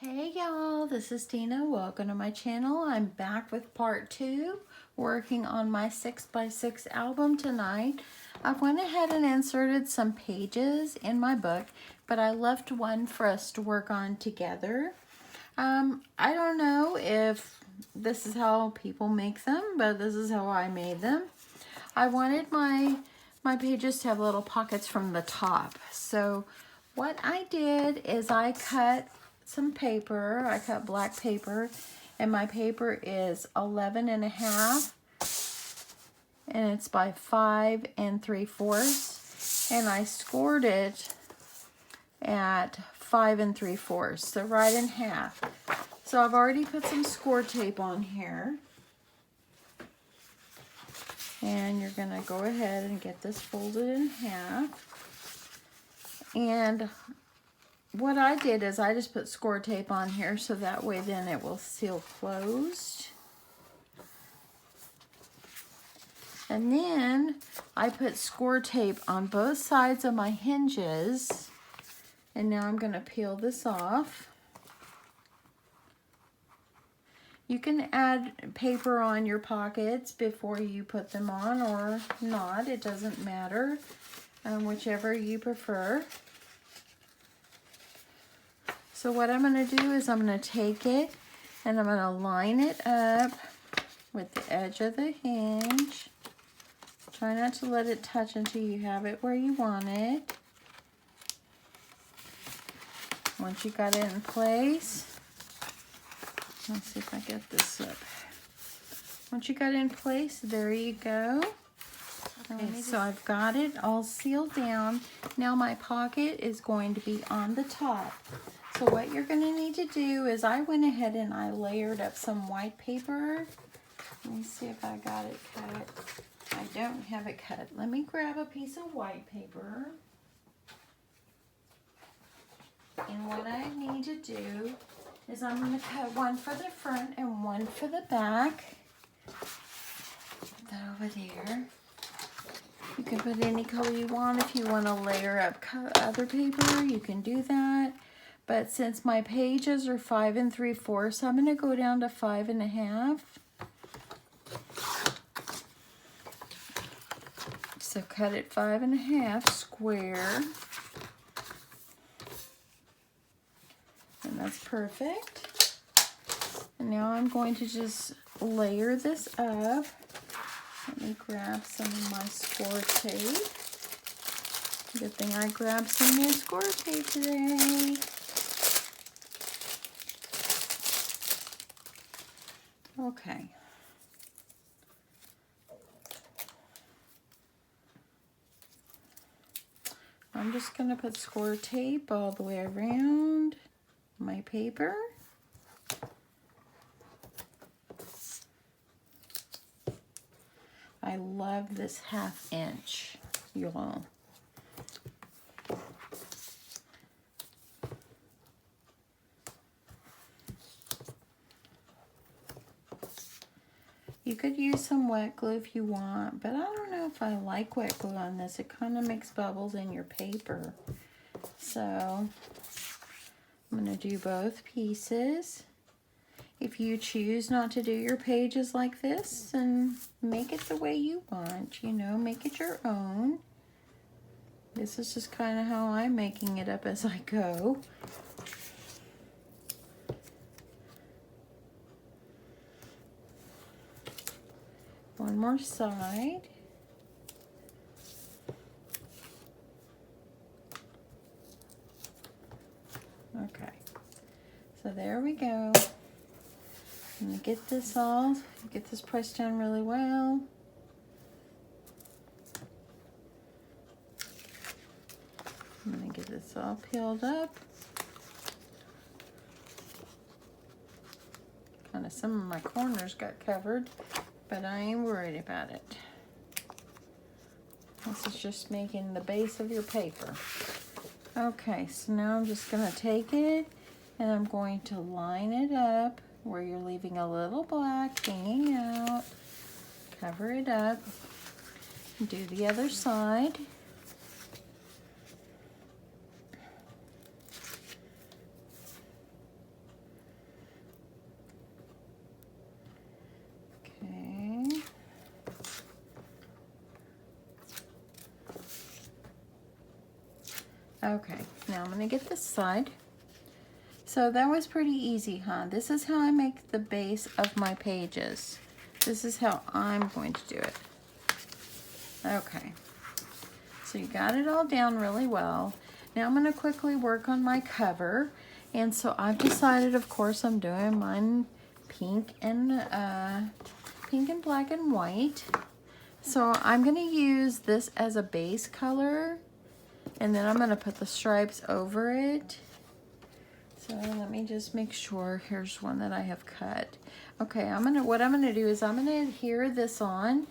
Hey y'all, this is Tina. Welcome to my channel. I'm back with part 2, working on my 6x6 album tonight. I went ahead and inserted some pages in my book, but I left one for us to work on together. I don't know if this is how people make them, but this is how I made them. I wanted my pages to have little pockets from the top. So what I did is I cut some paper. I cut black paper, and my paper is 11.5, and it's by 5 3/4, and I scored it at 5 3/4, so right in half. So I've already put some score tape on here, and you're gonna go ahead and get this folded in half. And what I did is I just put score tape on here so that way then it will seal closed. And then I put score tape on both sides of my hinges. And now I'm going to peel this off. You can add paper on your pockets before you put them on or not. It doesn't matter, whichever you prefer. So what I'm going to do is I'm going to take it and I'm going to line it up with the edge of the hinge. Try not to let it touch until you have it where you want it. Once you got it in place, let's see if I get this up. Once you got it in place, there you go. Okay, so I've got it all sealed down. Now my pocket is going to be on the top. So what you're going to need to do is I went ahead and I layered up some white paper. Let me see if I got it cut. I don't have it cut. Let me grab a piece of white paper. And what I need to do is I'm going to cut one for the front and one for the back. Put that over there. You can put any color you want. If you want to layer up other paper, you can do that. But since my pages are 5 3/4, I'm going to go down to 5 1/2. So cut it 5 1/2 square. And that's perfect. And now I'm going to just layer this up. Let me grab some of my score tape. Good thing I grabbed some new score tape today. Okay. I'm just going to put score tape all the way around my paper. I love this 1/2 inch, y'all. You could use some wet glue if you want, but I don't know if I like wet glue on this. It kind of makes bubbles in your paper. So I'm going to do both pieces. If you choose not to do your pages like this, then make it the way you want, you know, make it your own. This is just kind of how I'm making it up as I go. One more side. Okay, so there we go. I'm going to get this pressed down really well. I'm going to get this all peeled up. Kind of some of my corners got covered, but I ain't worried about it. This is just making the base of your paper. Okay, so now I'm just going to take it and I'm going to line it up where you're leaving a little black hanging out. Cover it up. Do the other side. Okay, now I'm going to get this side. So that was pretty easy, huh? This is how I make the base of my pages. This is how I'm going to do it. Okay, so you got it all down really well. Now I'm going to quickly work on my cover. And so I've decided, of course, I'm doing mine pink and black and white. So I'm going to use this as a base color, and then I'm going to put the stripes over it. So let me just make sure. Here's one that I have cut. Okay, what I'm gonna do is I'm gonna adhere this on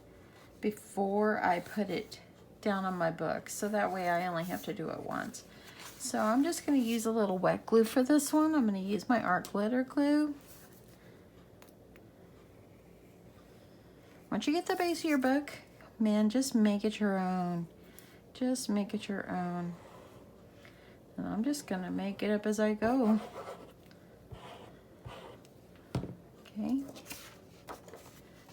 before I put it down on my book. So that way I only have to do it once. So I'm just gonna use a little wet glue for this one. I'm gonna use my art glitter glue. Once you get the base of your book, man, just make it your own. Just make it your own. And I'm just gonna make it up as I go. Okay.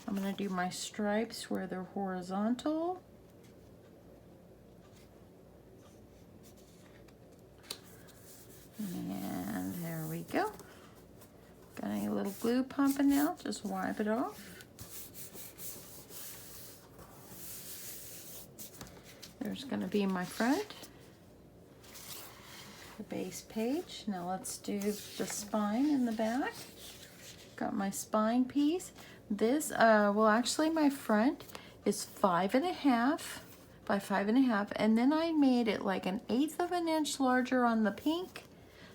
I'm gonna do my stripes where they're horizontal. And there we go. Got any little glue pumping out, just wipe it off. There's gonna be my front. The base page. Now let's do the spine in the back. Got my spine piece. This, well actually my front is 5.5 by 5.5, and then I made it like 1/8 of an inch larger on the pink,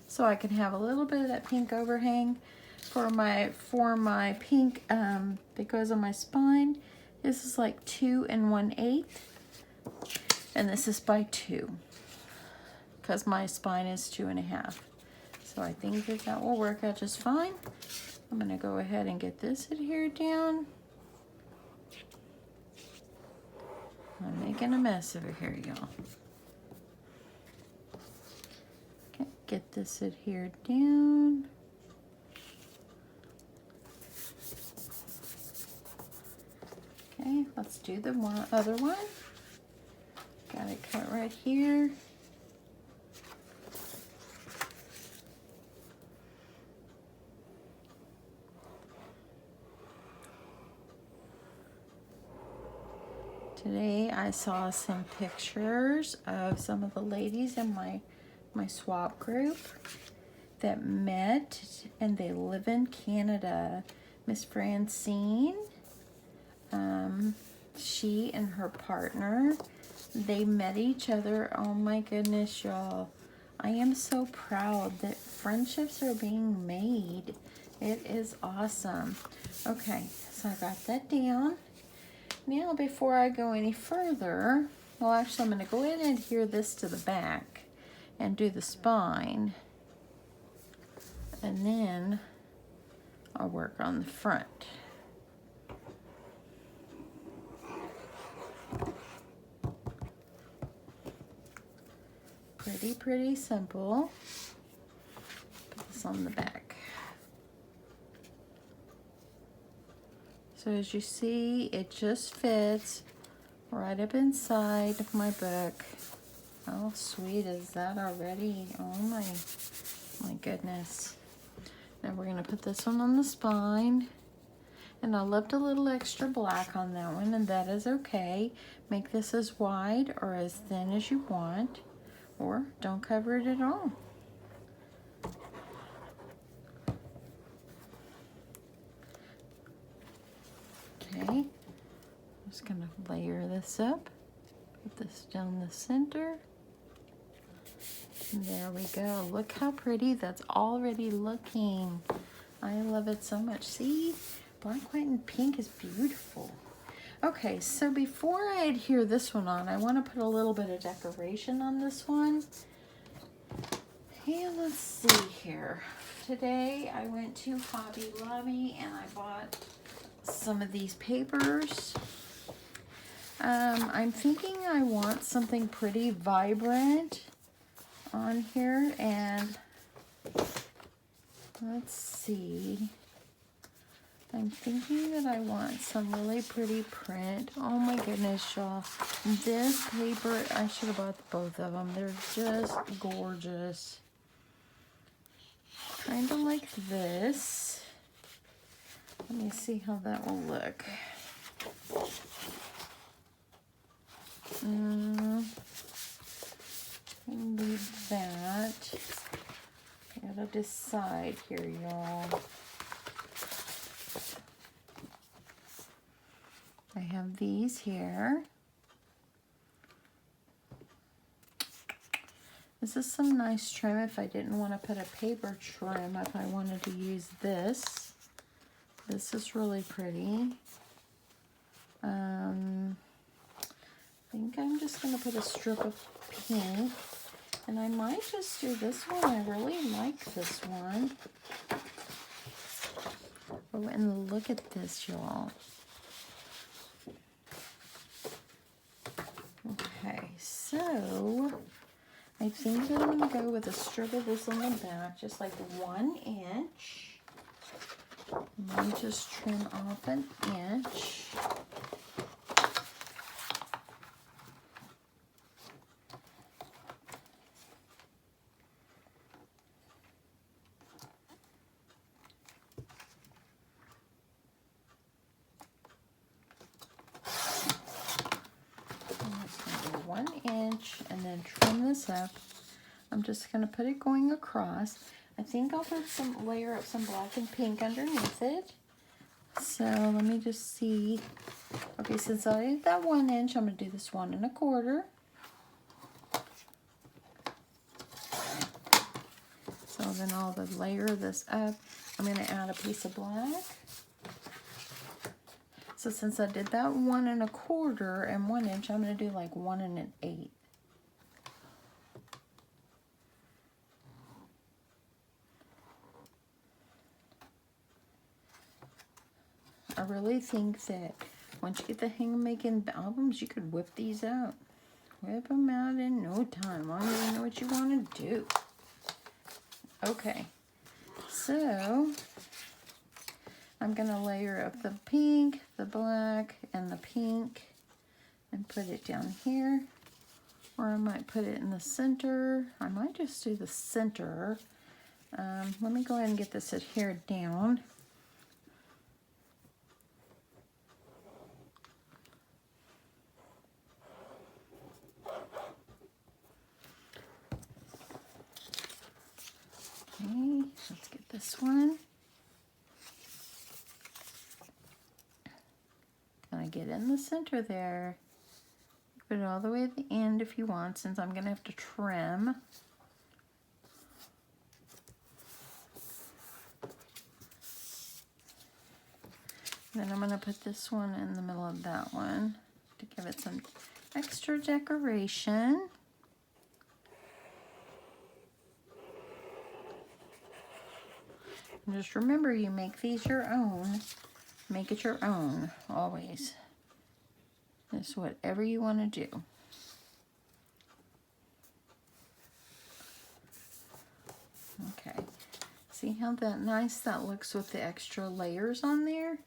so I can have a little bit of that pink overhang for my pink that goes on my spine. This is like 2 1/8, and this is by 2. Because my spine is 2.5. So I think that will work out just fine. I'm gonna go ahead and get this adhered down. I'm making a mess over here, y'all. Okay, get this adhered down. Okay, let's do the other one. Got it cut right here. Today I saw some pictures of some of the ladies in my swap group that met, and they live in Canada. Miss Francine, she and her partner, they met each other. Oh my goodness, y'all. I am so proud that friendships are being made. It is awesome. Okay, so I got that down. Now, before I go any further, well, actually, I'm going to go ahead and adhere this to the back and do the spine. And then I'll work on the front. Pretty simple. Put this on the back. So as you see, it just fits right up inside of my book. How sweet is that already? Oh my goodness. Now we're gonna put this one on the spine. And I left a little extra black on that one, and that is okay. Make this as wide or as thin as you want, or don't cover it at all. Okay, I'm just gonna layer this up, put this down the center. And there we go. Look how pretty that's already looking. I love it so much. See, black, white, and pink is beautiful. Okay, so before I adhere this one on, I want to put a little bit of decoration on this one. And let's see here. Today I went to Hobby Lobby and I bought some of these papers. I'm thinking I want something pretty vibrant on here, and let's see. I'm thinking that I want some really pretty print. Oh my goodness, y'all. This paper, I should have bought both of them. They're just gorgeous. Kind of like this. Let me see how that will look. Leave that. I gotta decide here, y'all. I have these here. This is some nice trim if I didn't want to put a paper trim, if I wanted to use this. This is really pretty. I think I'm just going to put a strip of pink. And I might just do this one. I really like this one. Oh, and look at this, y'all. Okay, so I think that I'm going to go with a strip of this on the back, just like 1 inch. Let me just trim off an inch. And then trim this up. I'm just going to put it going across. I think I'll put some, layer up some black and pink underneath it. So let me just see. Okay, since I did that 1 inch, I'm going to do this 1 1/4. So then I'll layer this up. I'm going to add a piece of black. So since I did that 1 1/4 and 1 inch, I'm going to do like 1 1/8. I really think that once you get the hang of making albums, you could whip these out. Whip them out in no time. I don't even know what you want to do. Okay, so I'm going to layer up the pink, the black, and the pink and put it down here. Or I might put it in the center. I might just do the center. Let me go ahead and get this adhered down. Okay, let's get this one. Gonna get in the center there. Put it all the way at the end if you want, since I'm gonna have to trim. Then I'm gonna put this one in the middle of that one to give it some extra decoration. And just remember, you make these your own. Make it your own, always. It's whatever you want to do. Okay. See how nice that looks with the extra layers on there?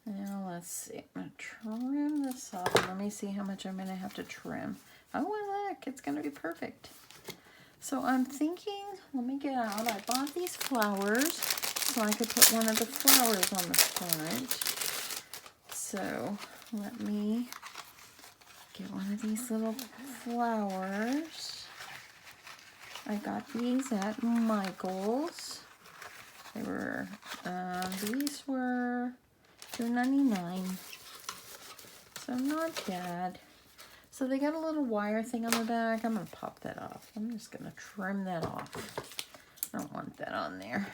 Now let's see. I'm going to trim this off. Let me see how much I'm going to have to trim. Oh, well, look. It's going to be perfect. So I'm thinking, let me get out. I bought these flowers so I could put one of the flowers on the front. So let me get one of these little flowers. I got these at Michael's. They were, these were $2.99. So not bad. So they got a little wire thing on the back. I'm going to pop that off. I'm just going to trim that off. I don't want that on there.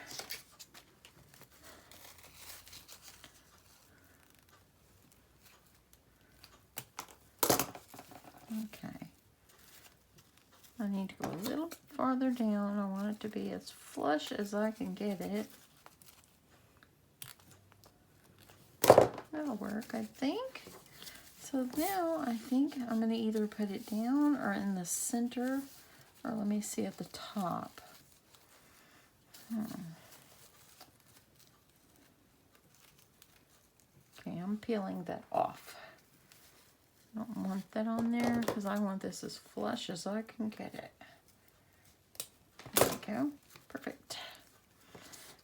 Okay. I need to go a little farther down. I want it to be as flush as I can get it. That'll work, I think. So now I think I'm going to either put it down or in the center, or let me see at the top. Okay, I'm peeling that off. I don't want that on there because I want this as flush as I can get it. There we go. Perfect.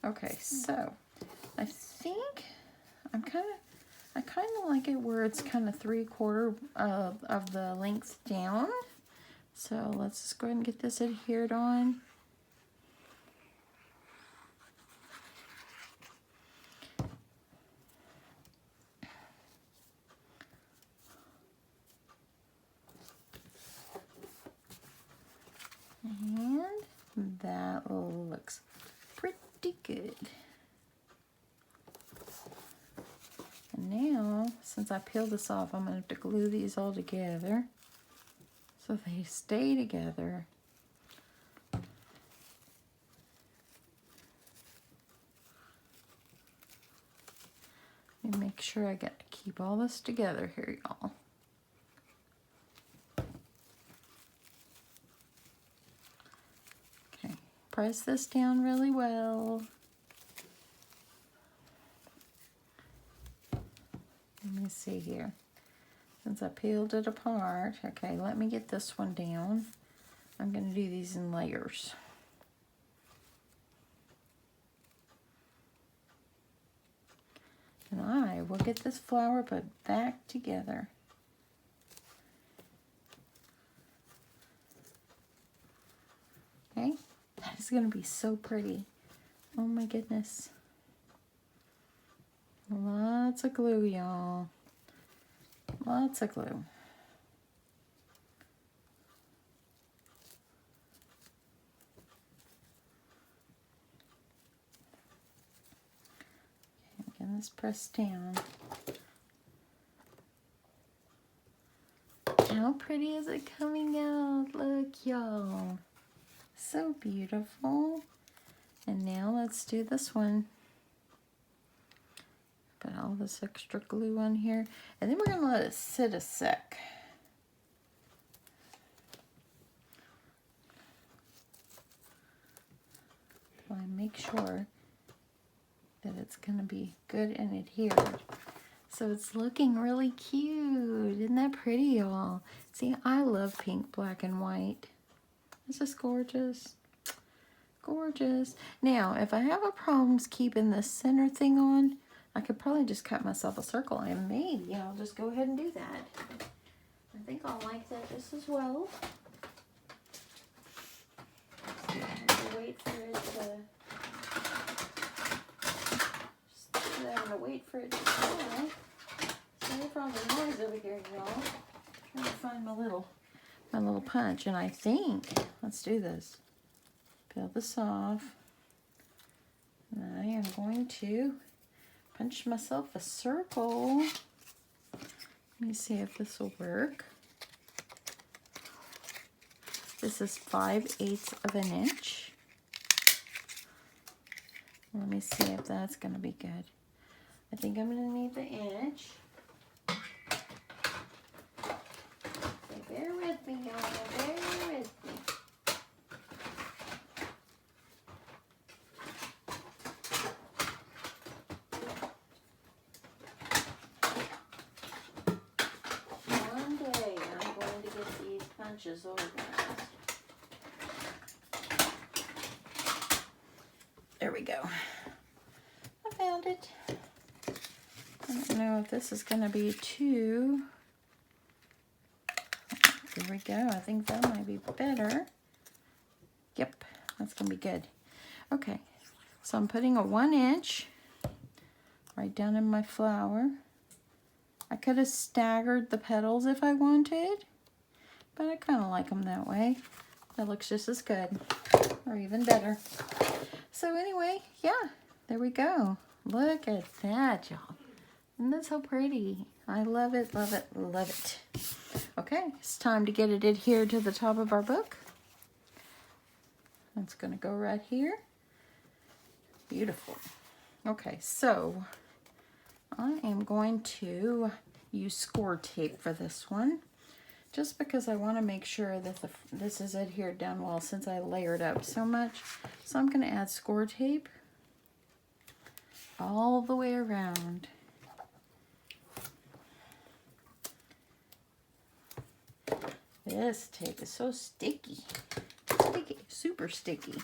Okay, so I think I kind of like it where it's kind of 3/4 of the length down. So let's just go ahead and get this adhered on. And that looks pretty good. And now, since I peeled this off, I'm going to have to glue these all together so they stay together. Let me make sure I got to keep all this together here, y'all. Okay, press this down really well. Let me see here. Since I peeled it apart, okay, let me get this one down. I'm going to do these in layers. And I will get this flower put back together. Okay, that is going to be so pretty. Oh my goodness. Lots of glue, y'all. Lots of glue. Okay, again, this pressed down. How pretty is it coming out? Look, y'all. So beautiful. And now let's do this one. Put all this extra glue on here. And then we're going to let it sit a sec. So I make sure that it's going to be good and adhered. So it's looking really cute. Isn't that pretty, y'all? See, I love pink, black, and white. It's just gorgeous. Gorgeous. Now, if I have a problem keeping this center thing on, I could probably just cut myself a circle, and maybe I'll just go ahead and do that. I think I'll like that just as well. So I have to wait for it to wait for it to dry. Sorry for all the noise over here, y'all. Trying to find my little punch, and I think, let's do this. Peel this off. And I am going to punch myself a circle. Let me see if this will work. This is 5/8 of an inch. Let me see if that's going to be good. I think I'm going to need the inch. Okay, bear with me, y'all. Bear with me. One day I'm going to get these punches organized. There we go. I found it. I don't know if this is going to be too... There we go. I think that might be better. Yep, that's going to be good. Okay, so I'm putting a 1 inch right down in my flower. I could have staggered the petals if I wanted, but I kind of like them that way. That looks just as good, or even better. So anyway, yeah, there we go. Look at that, y'all. Isn't that so pretty? I love it, love it, love it. Okay, it's time to get it adhered to the top of our book. That's going to go right here. Beautiful. Okay, so I am going to use score tape for this one, just because I want to make sure that this is adhered down well since I layered up so much. So I'm going to add score tape all the way around. This tape is so sticky. Sticky, super sticky.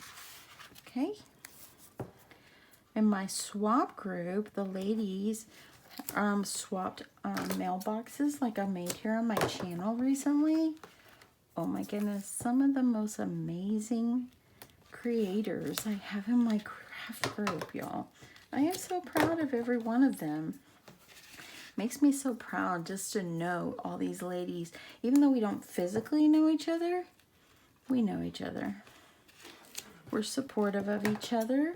Okay. In my swap group, the ladies swapped mailboxes like I made here on my channel recently. Oh my goodness, some of the most amazing creators I have in my craft group, y'all. I am so proud of every one of them. Makes me so proud just to know all these ladies. Even though we don't physically know each other, we know each other. We're supportive of each other.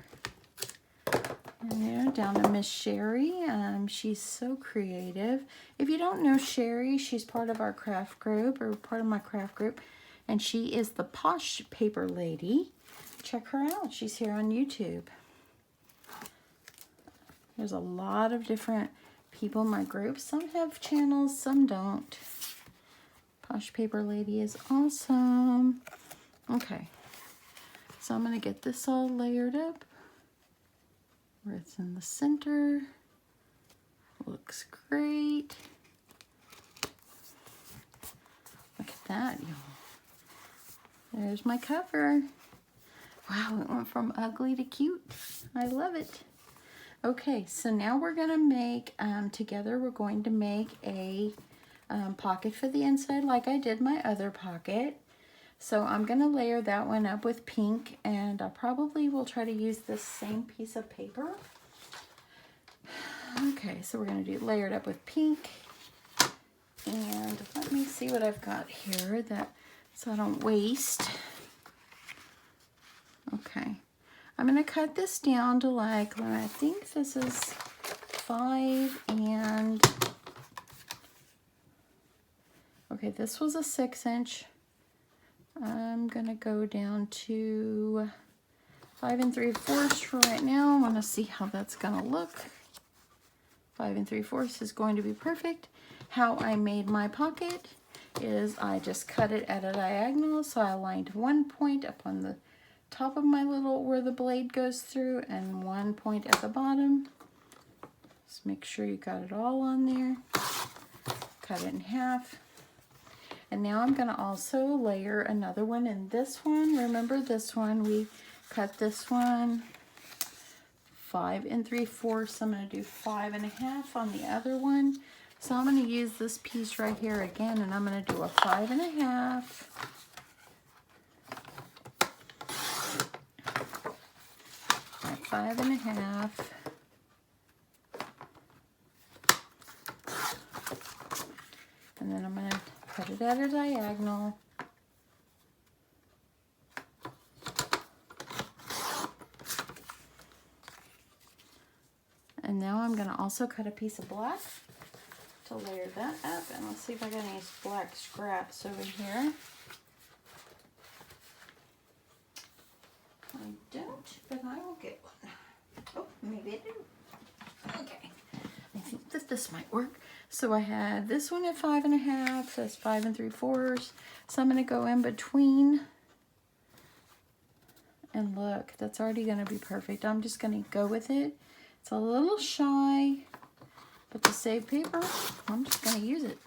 And there, down to Miss Sherry. She's so creative. If you don't know Sherry, she's part of our craft group, or part of my craft group. And she is the Posh Paper Lady. Check her out. She's here on YouTube. There's a lot of different people in my group. Some have channels, some don't. Posh Paper Lady is awesome. Okay. So I'm going to get this all layered up. Where it's in the center. Looks great. Look at that, y'all. There's my cover. Wow, it went from ugly to cute. I love it. Okay, so now we're going to make, together we're going to make a pocket for the inside like I did my other pocket. So I'm going to layer that one up with pink, and I probably will try to use this same piece of paper. Okay, so we're going to do layered up with pink. And let me see what I've got here so I don't waste. Okay, I'm going to cut this down to like, I think this is 5 and, okay, this was a 6-inch. I'm going to go down to 5 3/4 for right now. I want to see how that's going to look. 5 3/4 is going to be perfect. How I made my pocket is I just cut it at a diagonal. So I lined one point up on the top of my little, where the blade goes through, and one point at the bottom. Just make sure you got it all on there. Cut it in half. And now I'm going to also layer another one in this one. Remember this one, we cut this one 5 3/4. I'm going to do 5 1/2 on the other one. So I'm going to use this piece right here again, and I'm going to do a 5 1/2. 5 1/2. And then I'm going to cut it at a diagonal. And now I'm going to also cut a piece of black to layer that up. And let's see if I got any black scraps over here. I don't, but I will get one. Oh, maybe I do. Okay. I think that this might work. So I had this one at 5 1/2. That's 5 3/4. So I'm going to go in between. And look, that's already going to be perfect. I'm just going to go with it. It's a little shy, but to save paper, I'm just going to use it.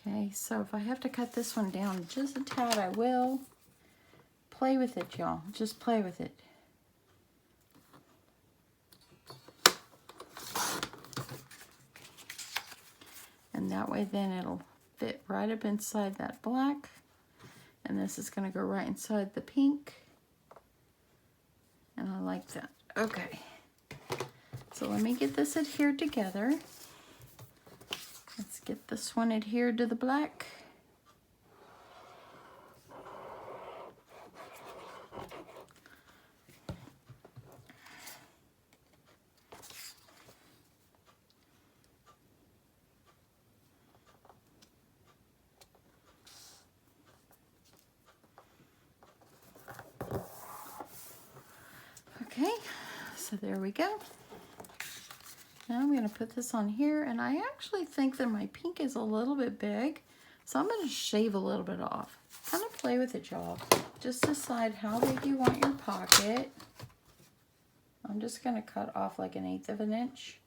Okay, so if I have to cut this one down just a tad, I will. Play with it, y'all. Just play with it. And that way then it'll fit right up inside that black. And this is going to go right inside the pink. And I like that. Okay. So let me get this adhered together. Let's get this one adhered to the black. Okay, so there we go. Now I'm going to put this on here, and I actually think that my pink is a little bit big, so I'm going to shave a little bit off. Kind of play with it, y'all. Just decide how big you want your pocket. I'm just going to cut off like 1/8 of an inch.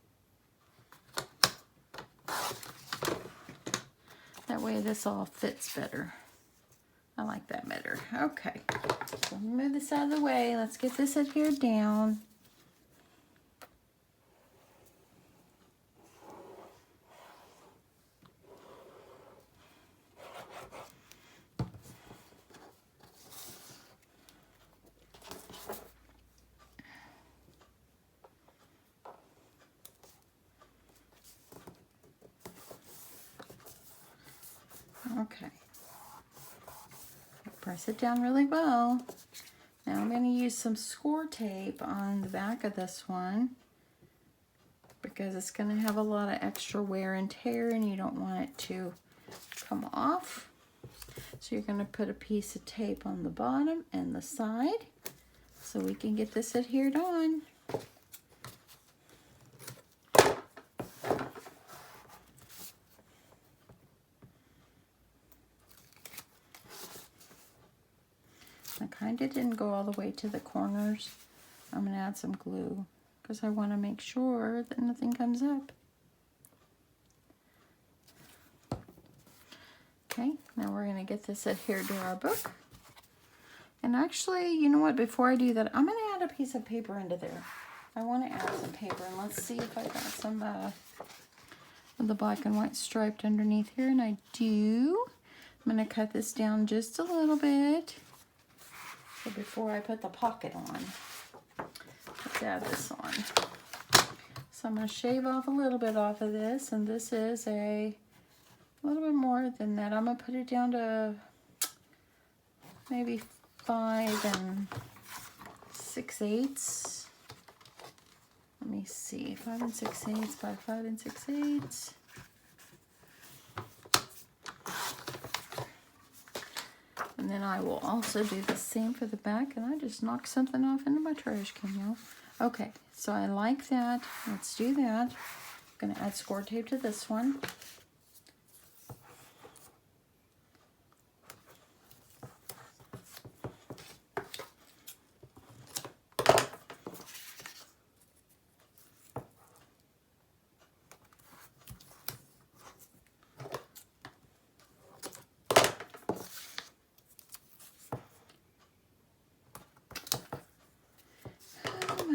That way this all fits better. I like that better. Okay, so move this out of the way. Let's get this adhered down. Okay. Press it down really well. Now I'm going to use some score tape on the back of this one because it's going to have a lot of extra wear and tear and you don't want it to come off. So you're going to put a piece of tape on the bottom and the side so we can get this adhered on. I kind of didn't go all the way to the corners. I'm going to add some glue because I want to make sure that nothing comes up. Okay, now we're going to get this adhered to our book. And actually, you know what, before I do that, I'm going to add a piece of paper into there. I want to add some paper, and let's see if I got some of the black and white striped underneath here, and I do. I'm going to cut this down just a little bit. So before I put the pocket on, let's add this on. So I'm going to shave off a little bit off of this, and this is a little bit more than that. I'm going to put it down to maybe 5 6/8. Let me see, 5 6/8 by 5 6/8. And then I will also do the same for the back, and I just knocked something off into my trash can, y'all. Okay, so I like that. Let's do that. I'm going to add score tape to this one.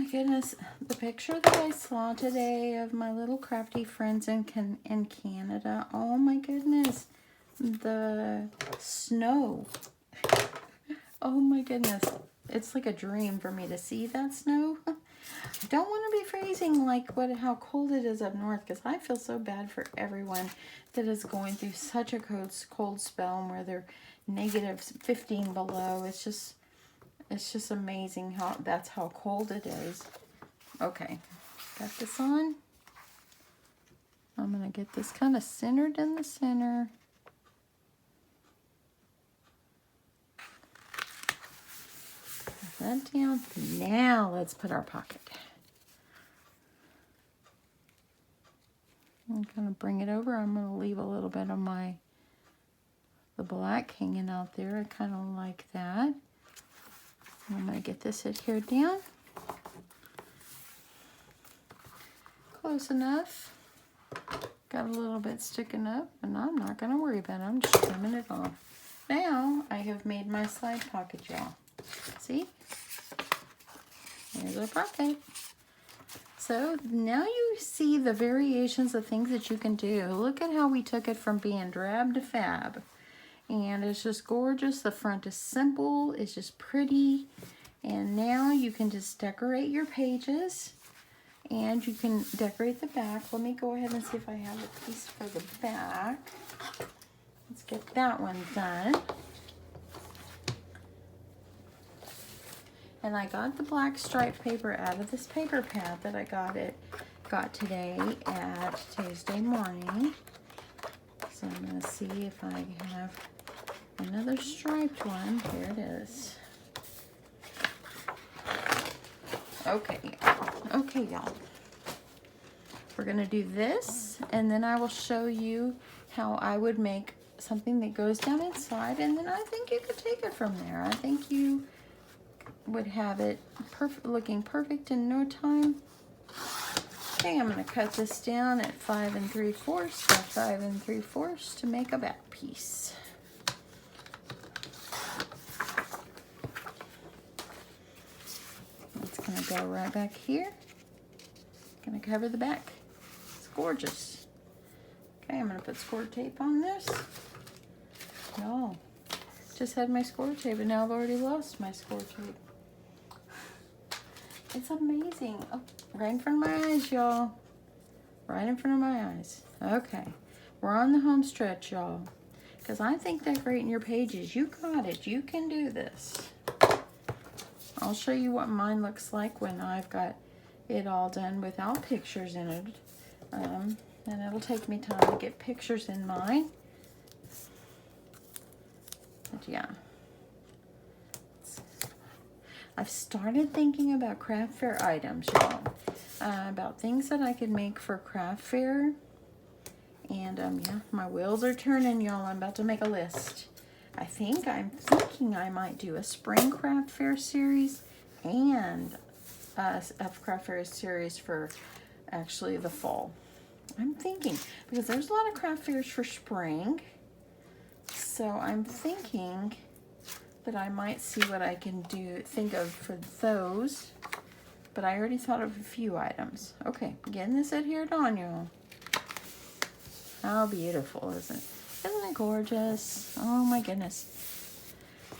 Goodness, the picture that I saw today of my little crafty friends in Canada, oh my goodness, the snow, oh my goodness, it's like a dream for me to see that snow. I don't want to be freezing like how cold it is up north, because I feel so bad for everyone that is going through such a cold spell where they're -15 below. It's just amazing that's how cold it is. Okay, got this on. I'm gonna get this kind of centered in the center. Put that down. Now let's put our pocket. I'm gonna bring it over. I'm gonna leave a little bit of the black hanging out there. I kind of like that. I'm going to get this adhered down. Close enough. Got a little bit sticking up, and I'm not going to worry about it. I'm just trimming it off. Now, I have made my side pocket, y'all. See? There's our pocket. So, now you see the variations of things that you can do. Look at how we took it from being drab to fab. And it's just gorgeous. The front is simple. It's just pretty. And now you can just decorate your pages. And you can decorate the back. Let me go ahead and see if I have a piece for the back. Let's get that one done. And I got the black striped paper out of this paper pad that I got today at Tuesday morning. So I'm going to see if I have another striped one. Here it is. Okay, y'all. We're going to do this, and then I will show you how I would make something that goes down inside, and then I think you could take it from there. I think you would have it looking perfect in no time. Okay, I'm going to cut this down at 5 3/4 by 5 3/4 to make a back piece. It's going to go right back here. Going to cover the back. It's gorgeous. Okay, I'm going to put score tape on this. No, just had my score tape and now I've already lost my score tape. It's amazing. Oh, right in front of my eyes, y'all. Right in front of my eyes. Okay, we're on the home stretch, y'all. Because I think decorating your pages, you got it. You can do this. I'll show you what mine looks like when I've got it all done without pictures in it. And it'll take me time to get pictures in mine. But yeah. I've started thinking about craft fair items, y'all. About things that I could make for craft fair. And yeah, my wheels are turning, y'all. I'm about to make a list. I'm thinking I might do a spring craft fair series and a craft fair series for actually the fall. I'm thinking, because there's a lot of craft fairs for spring. So I'm thinking that I might see what I can think of for those. But I already thought of a few items. Okay, getting this adhered on, y'all. How beautiful, isn't it? Isn't it gorgeous? Oh my goodness.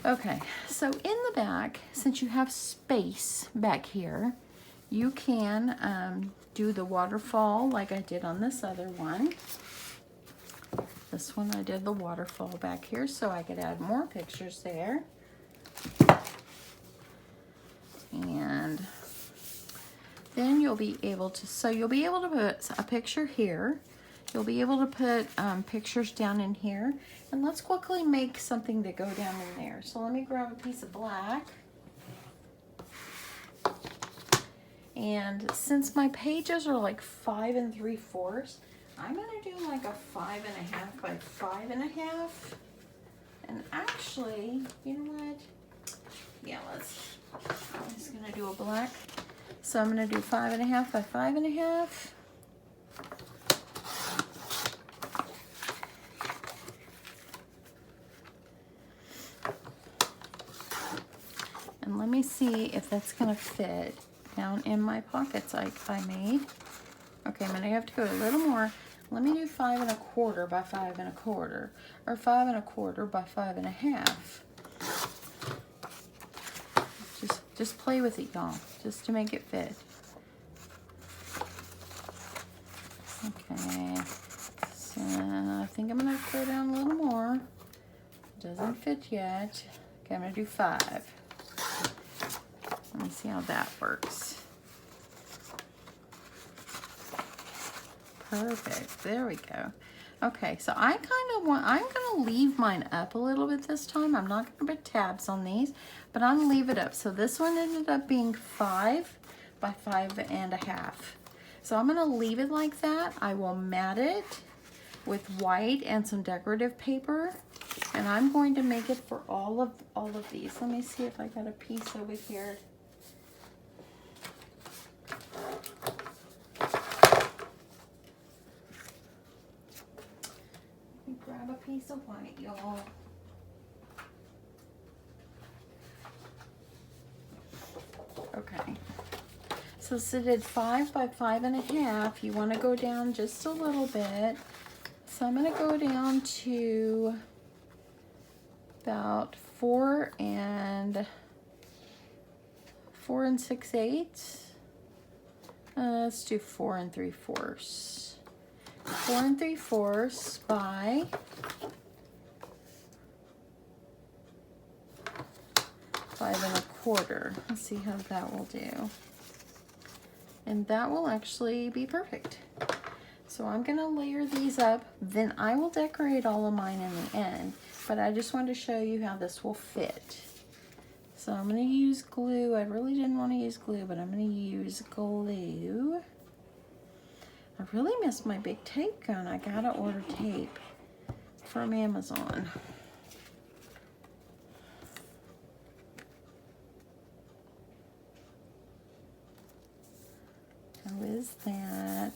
Okay, so in the back, since you have space back here, you can do the waterfall like I did on this other one. This one I did the waterfall back here so I could add more pictures there. And then you'll be able to put a picture here. You'll be able to put pictures down in here. And let's quickly make something to go down in there. So let me grab a piece of black. And since my pages are like 5 3/4, I'm gonna do like a 5 1/2 by 5 1/2. And actually, you know what? Yeah, I'm just gonna do a black. So I'm gonna do 5 1/2 by 5 1/2. And let me see if that's gonna fit down in my pockets like I made. Okay, I'm gonna have to go a little more. Let me do 5 1/4 by 5 1/4, or 5 1/4 by 5 1/2. Just play with it, y'all, just to make it fit. Okay, so I think I'm gonna go down a little more. Doesn't fit yet. Okay, I'm gonna do 5. Let me see how that works. Perfect, there we go. Okay, so I'm gonna leave mine up a little bit this time. I'm not gonna put tabs on these, but I'm gonna leave it up. So this one ended up being 5 by 5 1/2. So I'm gonna leave it like that. I will mat it with white and some decorative paper, and I'm going to make it for all of these. Let me see if I got a piece over here. Grab a piece of white, y'all. Okay. So it did 5 by 5 1/2. You want to go down just a little bit. So I'm going to go down to about 4 6/8. Let's do 4 3/4. 4 3/4 by 5 1/4. Let's see how that will do. And that will actually be perfect. So I'm gonna layer these up, then I will decorate all of mine in the end, but I just wanted to show you how this will fit. So I'm gonna use glue. I really didn't want to use glue, but I'm gonna use glue. I really missed my big tape gun. I gotta order tape from Amazon. How is that,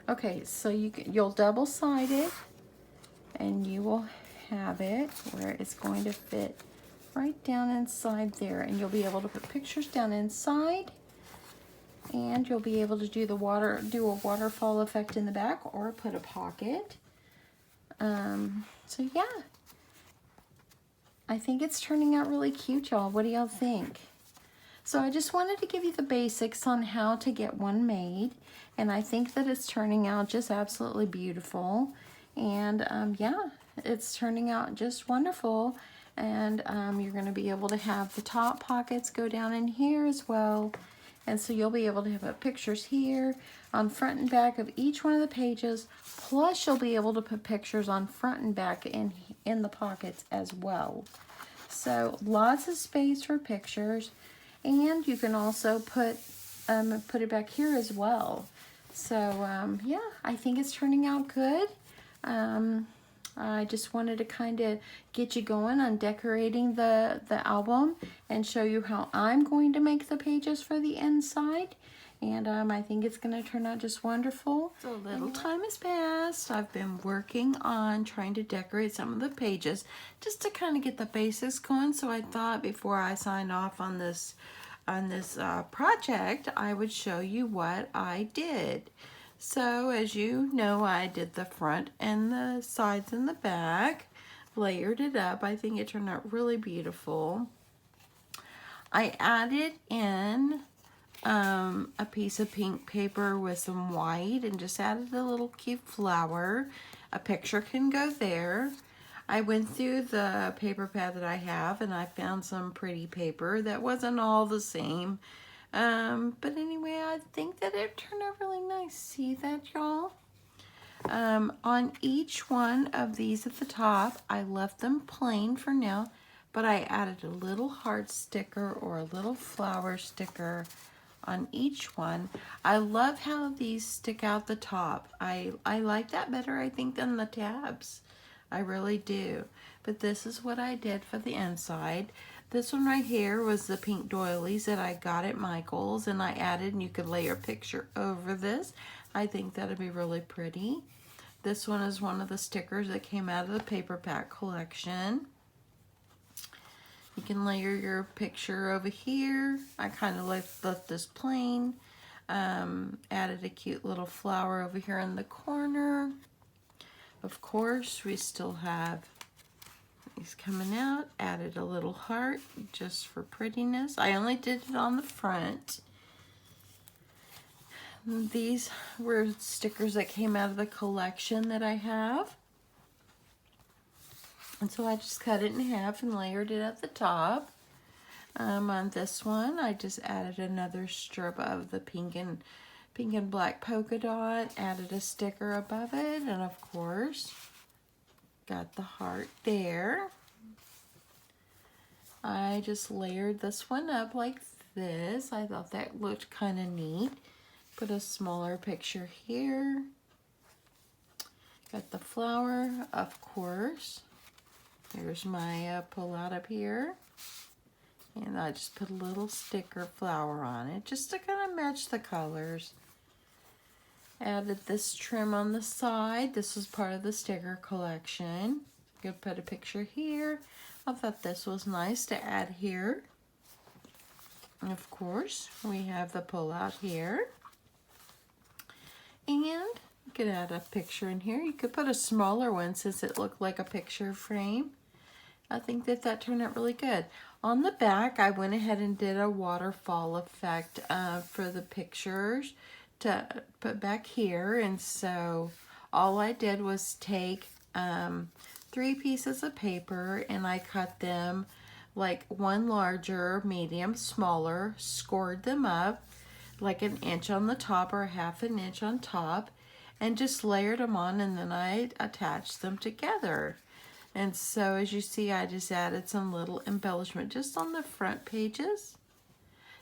okay, so you'll double side it, and you will have it where it's going to fit right down inside there, and you'll be able to put pictures down inside, and you'll be able to do a waterfall effect in the back, or put a pocket. So yeah, I think it's turning out really cute, y'all. What do y'all think? So I just wanted to give you the basics on how to get one made, and I think that it's turning out just absolutely beautiful. And yeah, it's turning out just wonderful. And you're going to be able to have the top pockets go down in here as well. And so you'll be able to have pictures here on front and back of each one of the pages. Plus you'll be able to put pictures on front and back in the pockets as well. So lots of space for pictures. And you can also put it back here as well. So yeah, I think it's turning out good. I just wanted to kind of get you going on decorating the album and show you how I'm going to make the pages for the inside. And I think it's going to turn out just wonderful. So a little time has passed. I've been working on trying to decorate some of the pages just to kind of get the basics going. So I thought before I sign off on this project, I would show you what I did. So as you know, I did the front and the sides and the back, layered it up. I think it turned out really beautiful. I added in a piece of pink paper with some white and just added a little cute flower. A picture can go there. I went through the paper pad that I have and I found some pretty paper that wasn't all the same. But anyway, I think that it turned out really nice. See that, y'all? On each one of these at the top, I left them plain for now, but I added a little heart sticker or a little flower sticker on each one. I love how these stick out the top. I like that better, I think, than the tabs. I really do. But this is what I did for the inside. This one right here was the pink doilies that I got at Michael's, and I added, and you could layer a picture over this. I think that'd be really pretty. This one is one of the stickers that came out of the paper pack collection. You can layer your picture over here. I kind of left this plain. Added a cute little flower over here in the corner. Of course, we still have these coming out. Added a little heart just for prettiness. I only did it on the front. These were stickers that came out of the collection that I have. And so I just cut it in half and layered it at the top. On this one, I just added another strip of the pink and black polka dot, added a sticker above it, and of course, got the heart there. I just layered this one up like this. I thought that looked kind of neat. Put a smaller picture here. Got the flower, of course. Here's my pull-out up here. And I just put a little sticker flower on it just to kind of match the colors. Added this trim on the side. This was part of the sticker collection. Gonna put a picture here. I thought this was nice to add here. And of course, we have the pull-out here. And you could add a picture in here. You could put a smaller one since it looked like a picture frame. I think that turned out really good. On the back, I went ahead and did a waterfall effect for the pictures to put back here. And so all I did was take 3 pieces of paper and I cut them like one larger, medium, smaller, scored them up like 1 inch on the top or 1/2 inch on top, and just layered them on, and then I attached them together. And so as you see, I just added some little embellishment just on the front pages.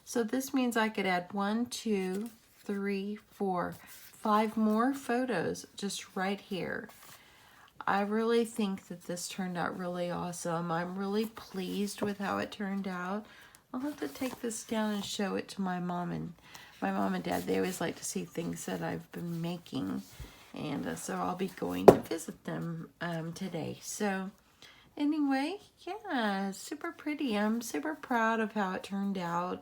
So this means I could add 1, 2, 3, 4, 5 more photos just right here. I really think that this turned out really awesome. I'm really pleased with how it turned out. I'll have to take this down and show it to my mom and dad. They always like to see things that I've been making. And so I'll be going to visit them today. So anyway, yeah, super pretty. I'm super proud of how it turned out.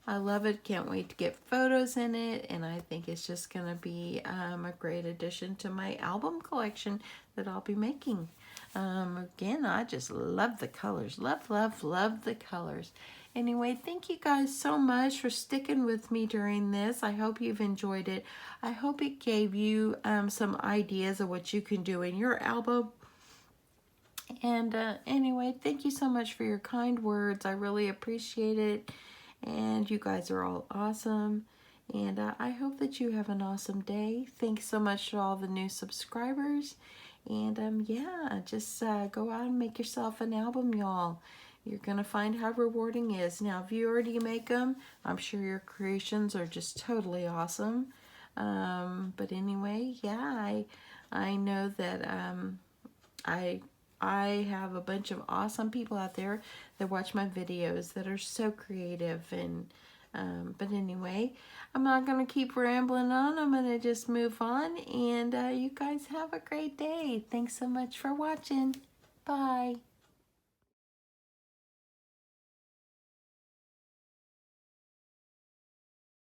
I love it. Can't wait to get photos in it. And I think it's just going to be a great addition to my album collection that I'll be making. Again, I just love the colors. Love, love, love the colors. Anyway, thank you guys so much for sticking with me during this. I hope you've enjoyed it. I hope it gave you some ideas of what you can do in your album. And anyway, thank you so much for your kind words. I really appreciate it. And you guys are all awesome. And I hope that you have an awesome day. Thanks so much to all the new subscribers. And yeah, just go out and make yourself an album, y'all. You're going to find how rewarding it is. Now, if you already make them, I'm sure your creations are just totally awesome. But anyway, yeah, I know that I have a bunch of awesome people out there that watch my videos that are so creative. And but anyway, I'm not going to keep rambling on. I'm going to just move on. And you guys have a great day. Thanks so much for watching. Bye.